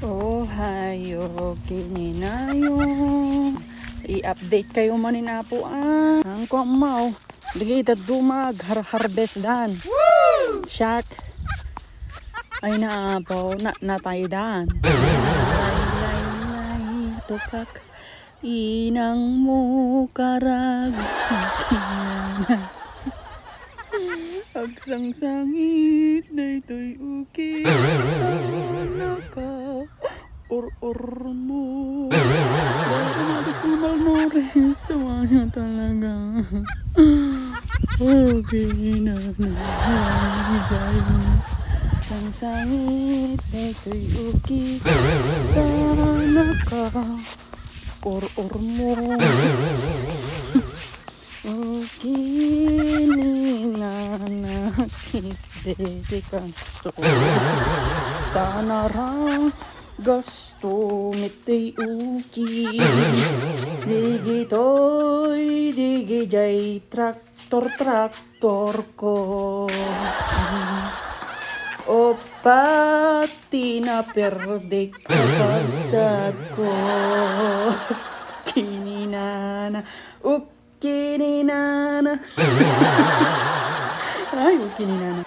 Oh, hayo, kininayong. I-update kayo manin na po ang kumaw. Lagi dumag, harvest dan. Shark. Ay naapaw, natay dan. Lay, tukak. Inang mo karag. Agsangsangit, daytoy ukik. Naka, or mo. Umagas ko malnores. Sama niya talaga. Okay na. Agsangsangit, daytoy ukik. Naka, or mo. Okay, dedikasto tanarang gasto mitay uki digitoy digijay traktor ko o pati na perde kapasad ko kininana kininana ay kininana